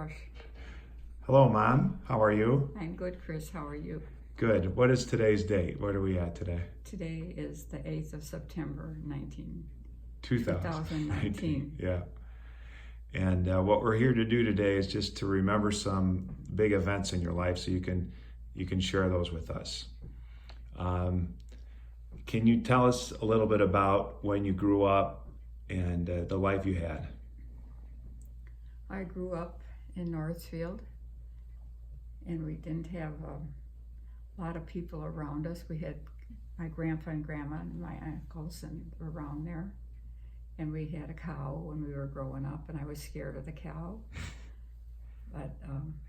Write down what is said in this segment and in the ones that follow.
Brush. Hello, Mom. How are you? I'm good, Chris. How are you? Good. What is today's date? What are we at today? Today is the 8th of September, 2019. 2019. Yeah. And what we're here to do today is just to remember some big events in your life, so you can share those with us. Can you tell us a little bit about when you grew up and the life you had? I grew up in Northfield, and we didn't have a lot of people around us. We had my grandpa and grandma and my uncles and around there. And we had a cow when we were growing up, and I was scared of the cow. But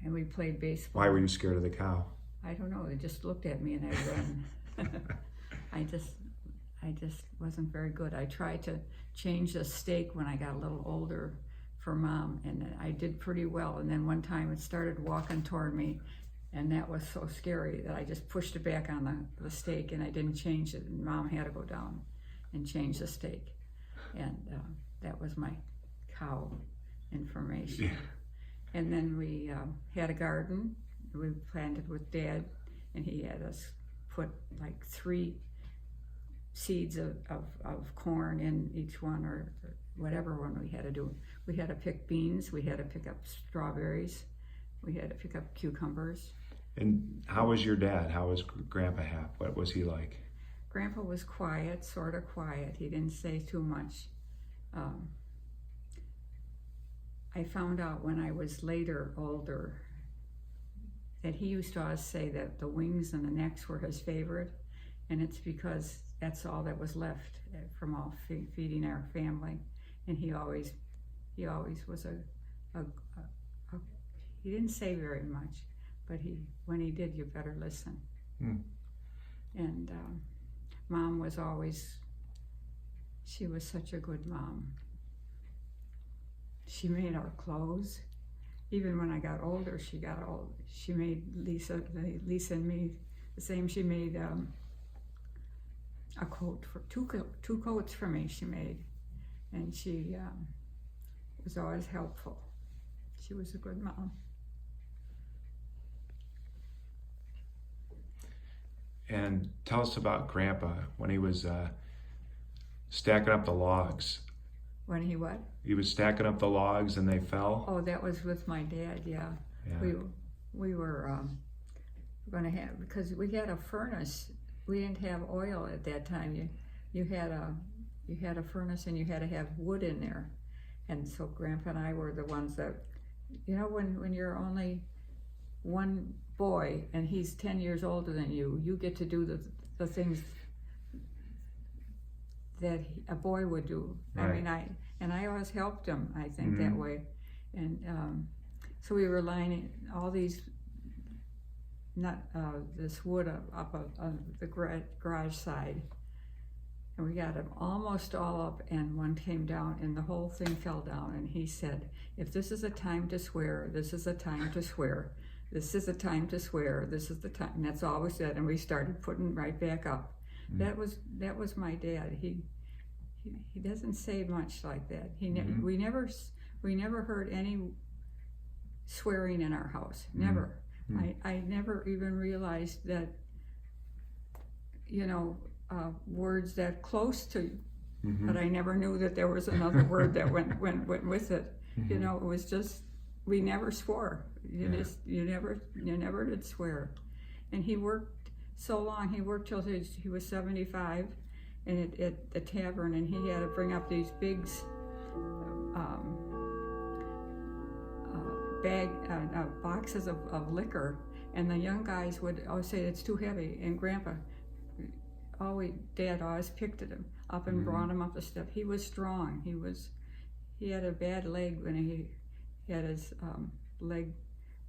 and we played baseball. Why were you scared of the cow? I don't know. They just looked at me and I ran. I just wasn't very good. I tried to change the steak when I got a little older for Mom, and I did pretty well. And then one time it started walking toward me, and that was so scary that I just pushed it back on the steak, and I didn't change it. And Mom had to go down and change the steak. And that was my cow information. Yeah. And then we had a garden. We planted with Dad, and he had us put like 3 seeds of corn in each one, or whatever one we had to do. We had to pick beans, we had to pick up strawberries, we had to pick up cucumbers. And how was your dad? How was Grandpa Hap? What was he like? Grandpa was quiet, sort of quiet. He didn't say too much. I found out when I was older, that he used to always say that the wings and the necks were his favorite, and it's because that's all that was left from all feeding our family. And he always was he didn't say very much, but when he did, you better listen. And Mom was she was such a good mom. She made our clothes. Even when I got older, she made Lisa and me the same. She made a coat for two coats for me. She made, and she was always helpful. She was a good mom. And tell us about Grandpa when he was stacking up the logs. When he what? He was stacking up the logs and they fell? Oh, that was with my dad, yeah. We were going to have, because we had a furnace. We didn't have oil at that time. You had a furnace, and you had to have wood in there. And so Grandpa and I were the ones that, when you're only one boy and he's 10 years older than you get to do the things that a boy would do. Right. I mean, I always helped him, I think, that way. And so we were lining all these, this wood up on the garage side. And we got them almost all up, and one came down, and the whole thing fell down. And he said, "If this is a time to swear, this is a time to swear. This is a time to swear, this is the time." And that's all we said, and we started putting right back up. That was my dad. He doesn't say much like that. We never heard any swearing in our house. Never. I never even realized that, words that close to, but I never knew that there was another word that went with it. It was just, we never swore. You never did swear. And he worked so long. He worked till he was 75, and at the tavern, and he had to bring up these big boxes of liquor, and the young guys would always say it's too heavy, and Dad always picked him up and brought him up the step. He was strong. He had a bad leg when he had his leg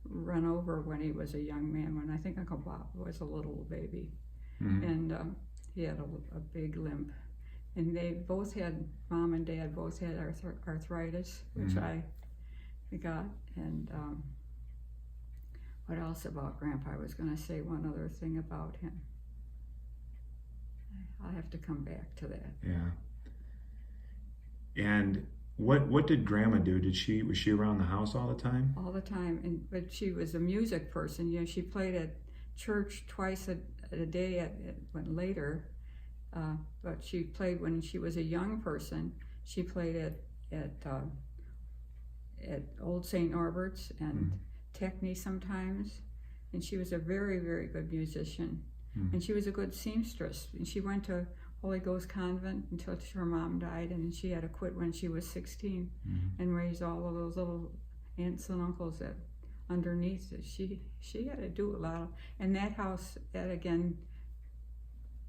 run over when he was a young man, when I think Uncle Bob was a little baby. And he had a big limp. And Mom and Dad both had arthritis, which I got. And what else about Grandpa? I was going to say one other thing about him. I'll have to come back to that. Yeah. And What did Grandma do? Was she around the house all the time? all the time. But she was a music person. She played at church twice a day when later. But she played when she was a young person. She played at Old St. Norbert's and Techney sometimes. And she was a very, very good musician. And she was a good seamstress. And she went to Holy Ghost Convent until her mom died, and she had to quit when she was 16 and raise all of those little aunts and uncles that underneath it. She had to do a lot. And that house had, again,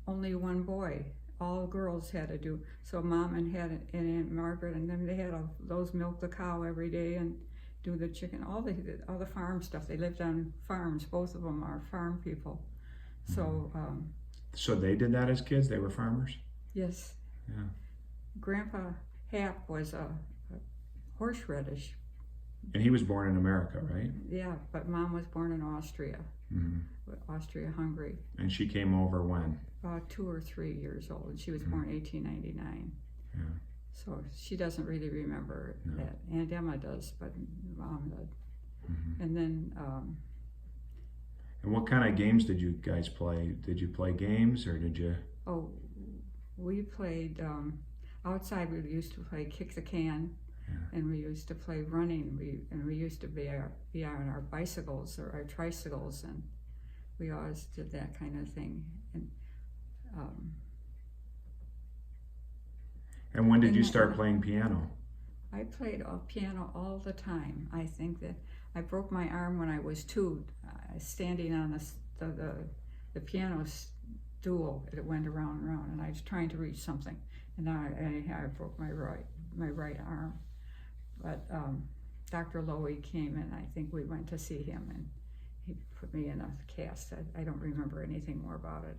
only one boy. All girls had to do. So Mom had Aunt Margaret, and then they had those milk the cow every day and do the chicken, all the farm stuff. They lived on farms. Both of them are farm people. So. So they did that as kids? They were farmers? Yes. Yeah. Grandpa Hap was a horseradish. And he was born in America, right? Yeah, but Mom was born in Austria, Austria-Hungary. And she came over when? About 2 or 3 years old. And she was born 1899. Yeah. So she doesn't really remember that. Aunt Emma does, but Mom did. And then... and what kind of games did you guys play? Did you play games, or did you? Oh, we played outside. We used to play kick the can, and we used to play running. We used to be on our bicycles or our tricycles, and we always did that kind of thing. And when did you start playing piano? I played piano all the time. I think that I broke my arm when I was 2, standing on the piano stool. It went around and around, and I was trying to reach something, and I broke my right arm. But Dr. Lowy came, and I think we went to see him, and he put me in a cast. I don't remember anything more about it.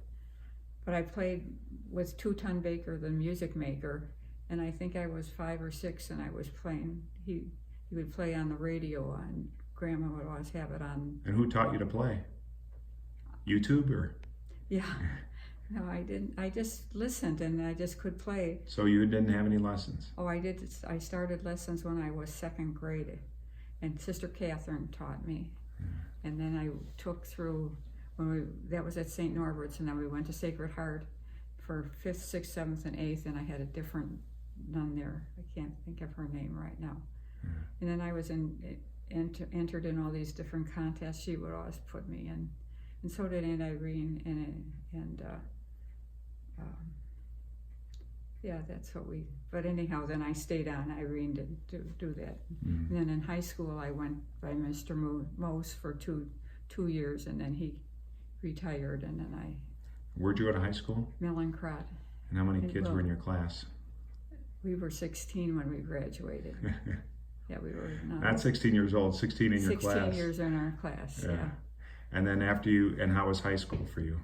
But I played with Tooton Baker, the music maker, and I think I was 5 or 6, and I was playing. He would play on the radio, and Grandma would always have it on. And who taught you to play? YouTube or? Yeah. No, I didn't. I just listened, and I just could play. So you didn't have any lessons? Oh, I did. I started lessons when I was 2nd grade, and Sister Catherine taught me. And then I took through, that was at St. Norbert's, and then we went to Sacred Heart for 5th, 6th, 7th, and 8th, and I had a different nun there. I can't think of her name right now. And then I was entered in all these different contests. She would always put me in, and so did Aunt Irene, and yeah, that's what we. But anyhow, then I stayed on. Irene didn't do that. And then in high school, I went by Mr. Mose for two years, and then he retired, and then I. Where'd you go to high school? Mellencrot. And how many kids were in your class? We were 16 when we graduated. Yeah, we were not 16 years old, 16 in your class. 16 years in our class, yeah. And then and how was high school for you?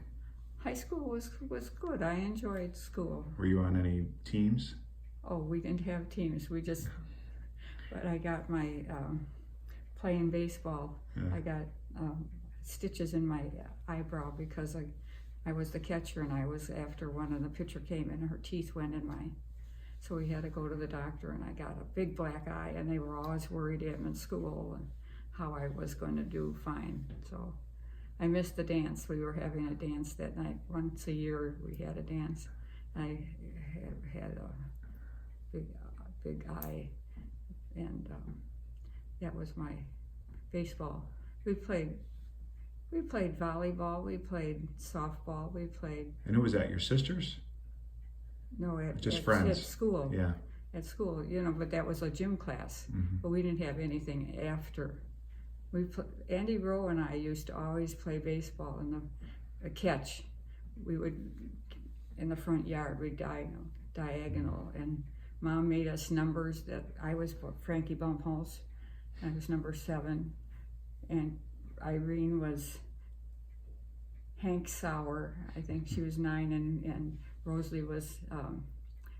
High school was good. I enjoyed school. Were you on any teams? Oh, we didn't have teams. But I got my, playing baseball, I got stitches in my eyebrow because I was the catcher, and I was after one, and the pitcher came and her teeth went in so we had to go to the doctor, and I got a big black eye, and they were always worried in school and how I was going to do fine. So I missed the dance. We were having a dance that night. Once a year we had a dance. I had a big eye, and that was my baseball. We played volleyball, we played softball, we played... And who was that, your sisters? No, just friends. At school. Yeah. At school, but that was a gym class. But we didn't have anything after. Andy Rowe and I used to always play baseball in the catch. We would, in the front yard, we'd diagonal, and Mom made us numbers that I was Frankie Bumpholz, I was number 7, and Irene was Hank Sauer. I think she was 9, and Rosalie was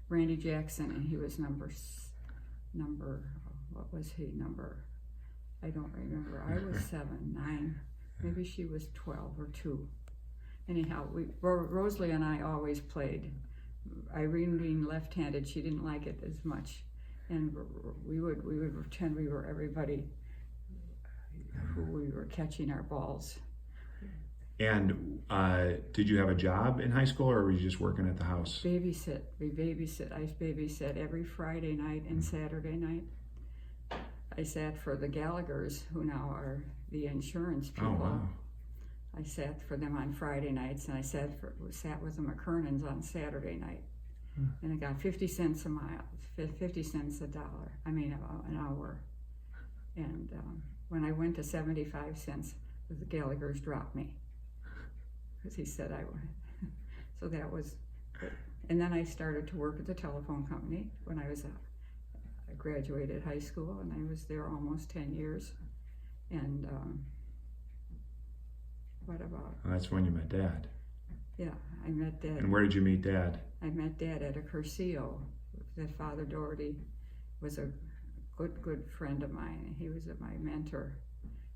Randy Jackson, and he was number, what was he, number? I don't remember. I was 7, 9, maybe she was 12 or 2. Anyhow, Rosalie and I always played. Irene being left-handed, she didn't like it as much. and we would pretend we were everybody who we were catching our balls. And did you have a job in high school, or were you just working at the house? Babysit. We babysit. I babysit every Friday night and Saturday night. I sat for the Gallaghers, who now are the insurance people. Oh, wow. I sat for them on Friday nights, and I sat with the McKernans on Saturday night. And I got 50 cents a mile, 50 cents a dollar. I mean, an hour. And when I went to 75 cents, the Gallaghers dropped me, because he said I would. So that was good. And then I started to work at the telephone company when I graduated high school, and I was there almost 10 years. And what about? Well, that's when you met Dad. Yeah, I met Dad. And where did you meet Dad? I met Dad at a Curcio. That Father Doherty was a good friend of mine. He was my mentor,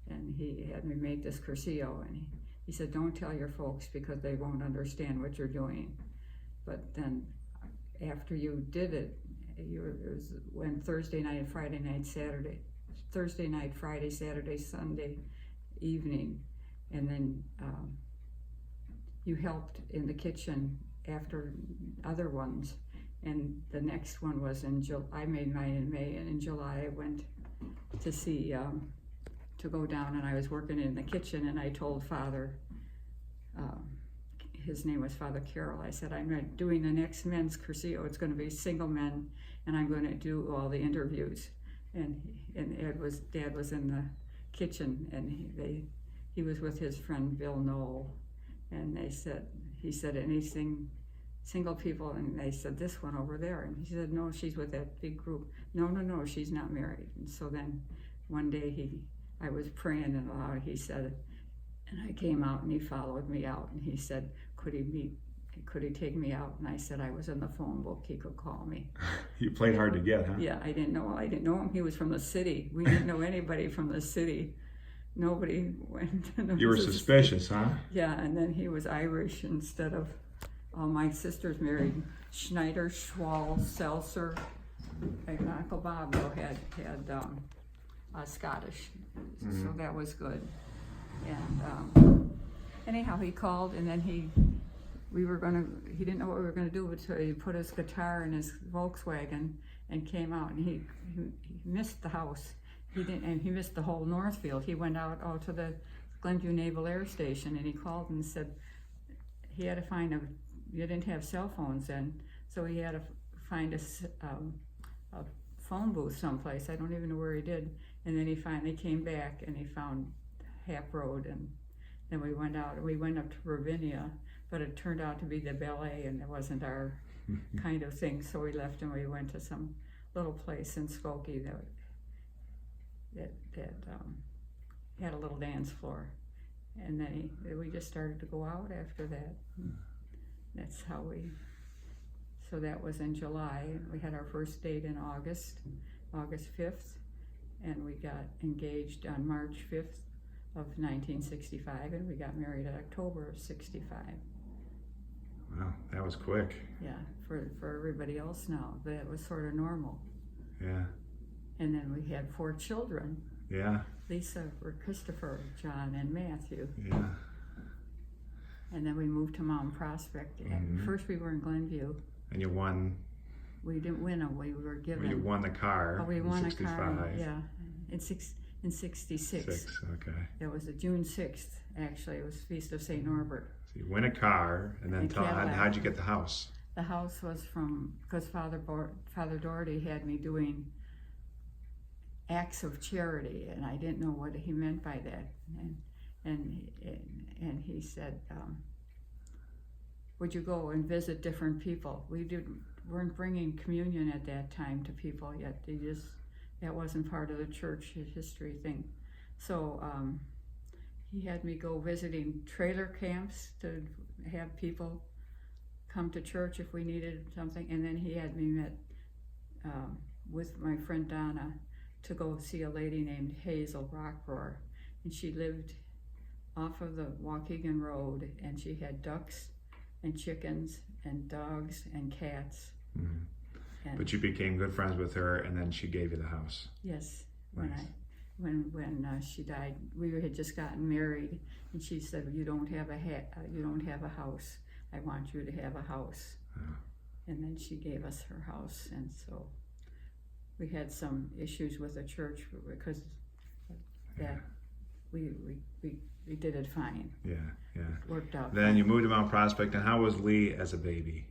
and he had me make this Curcio, and he said, don't tell your folks because they won't understand what you're doing. But then after you did it, it was when Thursday night, Friday night, Friday, Saturday, Sunday evening, and then you helped in the kitchen after other ones. And the next one was in July. I made mine in May, and in July I went to see, to go down, and I was working in the kitchen, and I told Father, his name was Father Carroll, I said, I'm not doing the next men's Curcio, it's going to be single men, and I'm going to do all the interviews. And Dad was in the kitchen, and he was with his friend Bill Knoll, and he said, anything single people, and they said, this one over there, and he said, no, she's with that big group. No, she's not married. And so then one day I was praying and aloud, he said, and I came out, and he followed me out, and he said, could he take me out? And I said, I was in the phone book, he could call me. You played hard to get, huh? Yeah, I didn't know him. He was from the city. We didn't know anybody from the city. Nobody went. You were suspicious, huh? Yeah, and then he was Irish instead of, all my sisters married Schneider, Schwal, Seltzer. And Uncle Bob, though, had Scottish, so that was good. And anyhow, he called, and then he didn't know what we were gonna do, but he put his guitar in his Volkswagen and came out, and he missed the house. He missed the whole Northfield. He went out to the Glenview Naval Air Station, and he called and said he had to find you didn't have cell phones then, so he had to find a phone booth someplace. I don't even know where he did. And then he finally came back, and he found Hap Road, and then we went out. We went up to Ravinia, but it turned out to be the ballet, and it wasn't our kind of thing. So we left, and we went to some little place in Skokie that had a little dance floor, and then we just started to go out after that. That's how so that was in July. We had our first date in August 5th, and we got engaged on March 5th of 1965, and we got married in October of 65. Wow, that was quick. Yeah, for everybody else now, but it was sort of normal. Yeah. And then we had 4 children. Yeah. Lisa, Christopher, John, and Matthew. Yeah. And then we moved to Mount Prospect. First we were in Glenview. And you won. We didn't win them, we were given. You won the car. Oh, we won in 65. a car, yeah, in 66. Okay. It was June 6th, actually. It was Feast of St. Norbert. So you win a car, and then how'd you get the house? The house was because Father Doherty had me doing acts of charity, and I didn't know what he meant by that. And he said, would you go and visit different people? We weren't bringing communion at that time to people yet. That wasn't part of the church history thing. So he had me go visiting trailer camps to have people come to church if we needed something. And then he had me met with my friend Donna to go see a lady named Hazel Rockroar. And she lived off of the Waukegan Road, and she had ducks and chickens and dogs and cats. And But you became good friends with her, and then she gave you the house. yes, Nice. when she died, we had just gotten married, and she said, "You don't have a house. I want you to have a house." Yeah. And then she gave us her house, and so we had some issues with the church because that we did it fine. Yeah, yeah. It worked out. Then you moved to Mount Prospect, and how was Lee as a baby?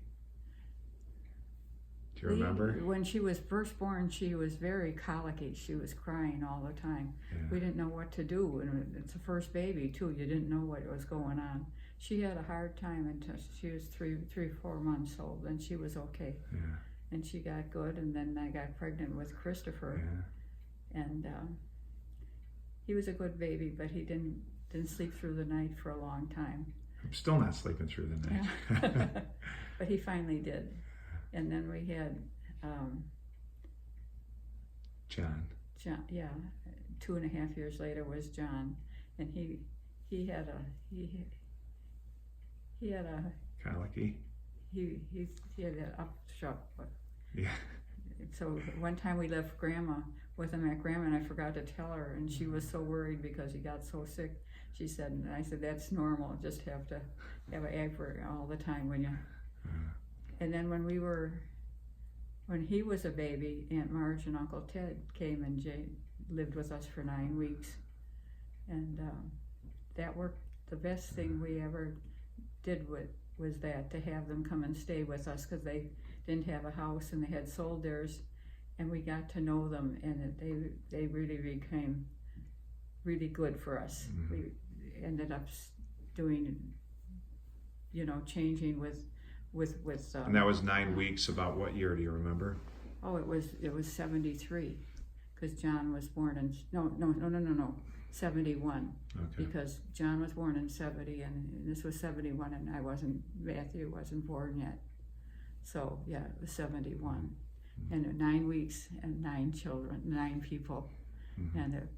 Do you remember? When she was first born, she was very colicky. She was crying all the time. Yeah. We didn't know what to do, and it's a first baby too. You didn't know what was going on. She had a hard time until she was 4 months old, and she was okay. Yeah, And she got good, and then I got pregnant with Christopher, yeah. and he was a good baby, but he didn't sleep through the night for a long time. I'm still not sleeping through the night. Yeah. But he finally did. And then we had John. John, 2.5 years later was John, and he had a Colicky. he had an upshot. Yeah. So one time we left Grandma with him at Grandma, and I forgot to tell her, and she was so worried because he got so sick. She said, and I said, "That's normal. Just have to have an agver all the time when you." And then when he was a baby, Aunt Marge and Uncle Ted came and lived with us for 9 weeks, and that worked. The best thing we ever did was that, to have them come and stay with us, because they didn't have a house and they had sold theirs, and we got to know them, and they really became really good for us. Mm-hmm. We ended up doing, changing with And that was 9 weeks. About what year do you remember? Oh, it was 73, because John was born in no 71. Okay. Because John was born in 70, and this was 71, and Matthew wasn't born yet. So yeah, it was 71, and 9 weeks and 9 children, 9 people, Mm-hmm. and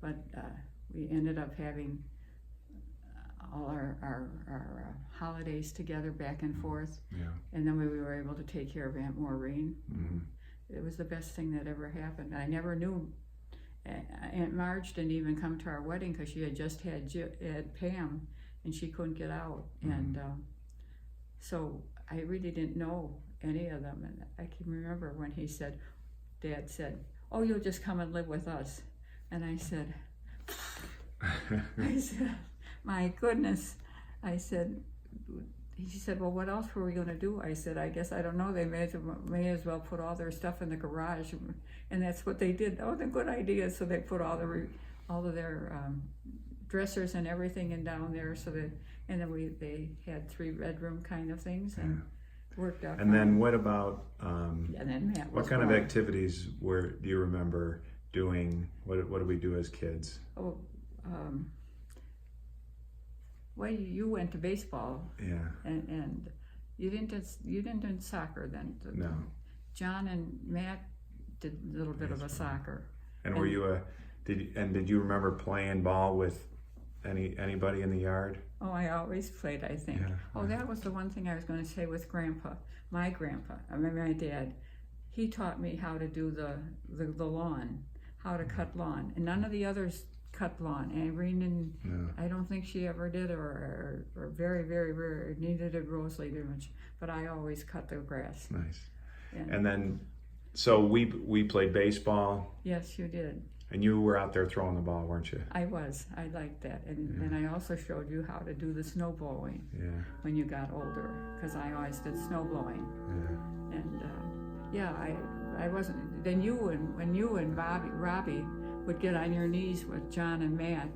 we ended up having all our holidays together back and forth, Yeah. and then we were able to take care of Aunt Maureen. Mm-hmm. It was the best thing that ever happened. I never knew. Aunt Marge didn't even come to our wedding because she had just had Pam, and she couldn't get out. Mm-hmm. And so I really didn't know any of them. And I can remember when Dad said, "Oh, you'll just come and live with us." And I said, "My goodness." I said, he said, "Well, what else were we going to do?" I said, "I guess I don't know. They may as well put all their stuff in the garage," and that's what they did. Oh, the good idea. So they put all of their dressers and everything in down there. And then they had 3-bedroom kind of things, and worked out. And then what about and then Matt was what kind of born. activities do you remember doing? What did we do as kids? Oh, well, you went to baseball. Yeah. And you didn't do soccer then. No. John and Matt did a little bit of a soccer. And were you did you remember playing ball with anybody in the yard? Oh, I always played, I think. Yeah. Oh, that was the one thing I was going to say with Grandpa. My dad, he taught me how to do the lawn, how to cut lawn, and none of the others cut lawn. Irene and I don't think she ever did, or very, very rare. Neither did Rosalie very much, but I always cut the grass. Nice. And then, so we played baseball, Yes, you did. and you were out there throwing the ball, weren't you? I liked that, and I also showed you how to do the snow blowing Yeah. when you got older, because I always did snow blowing. Yeah. And I wasn't. Then when you and Robbie would get on your knees with John and Matt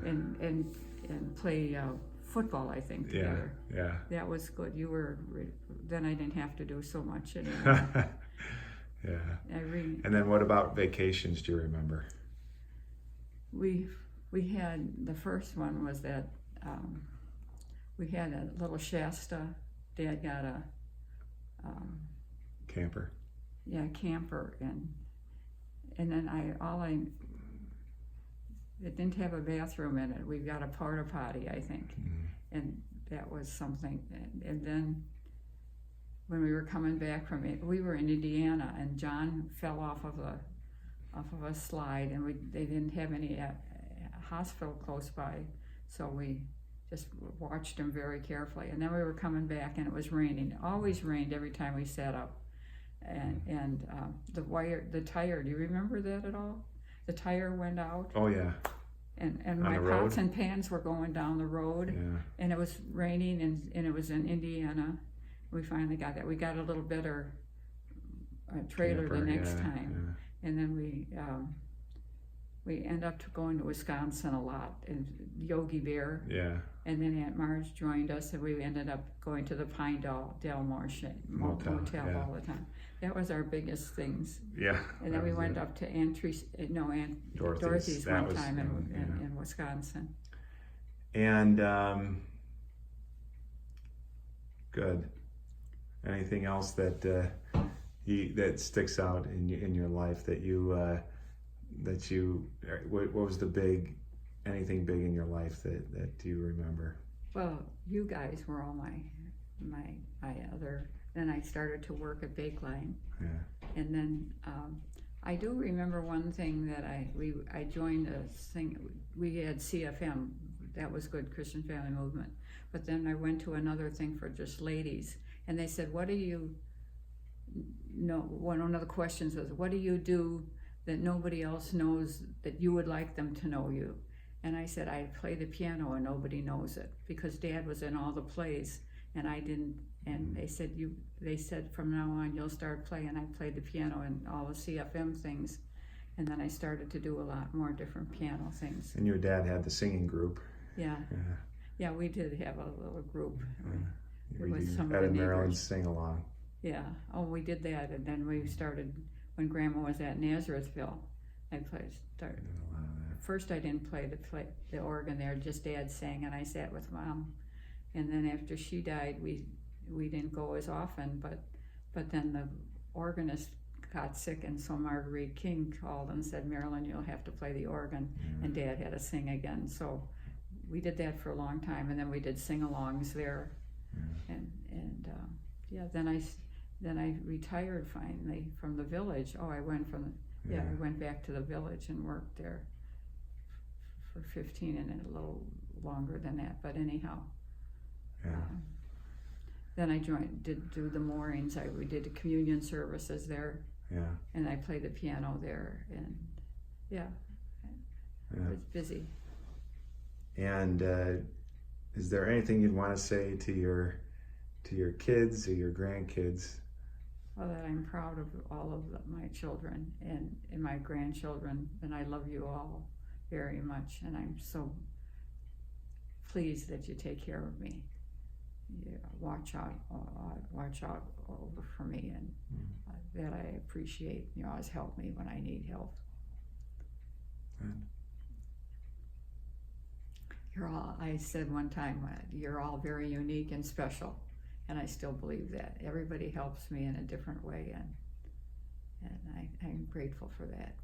and play football, I think, Yeah. together. Yeah. That was good. Then I didn't have to do so much anymore. Yeah. And And then what about vacations? Do you remember? we had, the first one was that we had a little Shasta. Dad got a Camper. camper, and then it didn't have a bathroom in it. We got a porta potty, I think, and that was something. And then when we were coming back from it, we were in Indiana, and John fell off of a slide, and they didn't have any hospital close by, so we just watched him very carefully. And then we were coming back, and it was raining. It always rained every time we sat up. And the tire, do you remember that at all? The tire went out. Oh yeah. And my pots and pans were going down the road, and it was raining, and it was in Indiana. We finally got that. We got a little better trailer the next time, and then we end up going to Wisconsin a lot, and Yogi Bear. Yeah. And then Aunt Marge joined us, and we ended up going to the Pinedale Motel all the time. That was our biggest things. Yeah. And then we went up to Aunt Dorothy's one time in Wisconsin. And good. Anything else that that sticks out in your life that what was the anything big in your life that you remember? Well, you guys were all my other. Then I started to work at Bakeline. Yeah. And then I do remember one thing that I joined a thing. We had CFM, that was good, Christian Family Movement. But then I went to another thing for just ladies, and they said, "What do you know?" One of the questions was, "What do you do that nobody else knows that you would like them to know you?" And I said, "I play the piano and nobody knows it," because Dad was in all the plays and I didn't. And they said from now on you'll start playing. I played the piano and all the CFM things, and then I started to do a lot more different piano things. And your dad had the singing group. Yeah. Yeah, we did have a little group. We had a Maryland sing along. Yeah. Oh, we did that, and then we started when Grandma was at Nazarethville. Started. First, I didn't play the organ there. Just Dad sang, and I sat with Mom. And then after she died, we didn't go as often. But then the organist got sick, and so Marguerite King called and said, "Marilyn, you'll have to play the organ." And Dad had to sing again. So we did that for a long time, and then we did sing-alongs there. Then I retired finally from the village. I went back to the village and worked there for 15 and a little longer than that. But anyhow, then I did the moorings. We did the communion services there. Yeah. And I played the piano there, and it was busy. And is there anything you'd want to say to your kids or your grandkids? Well, that I'm proud of all of my children and my grandchildren, and I love you all very much, and I'm so pleased that you take care of me. You watch out over for me, and that I appreciate. You always help me when I need help. Good. I said one time, you're all very unique and special, and I still believe that. Everybody helps me in a different way, and I'm grateful for that.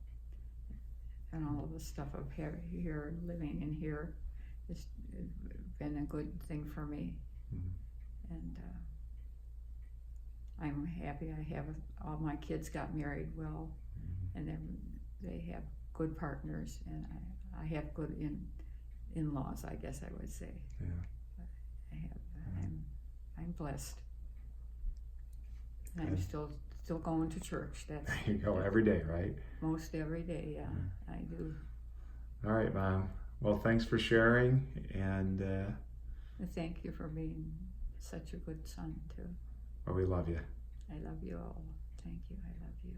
And all of the stuff of here, living in here, has been a good thing for me. And I'm happy all my kids got married well, and then they have good partners, and I have good in-laws, I guess I would say. Yeah. I'm blessed. And I'm still going to church. There you go, every day, right? Most every day, yeah. I do. All right, Mom. Well, thanks for sharing, and thank you for being such a good son, too. Well, we love you. I love you all. Thank you. I love you.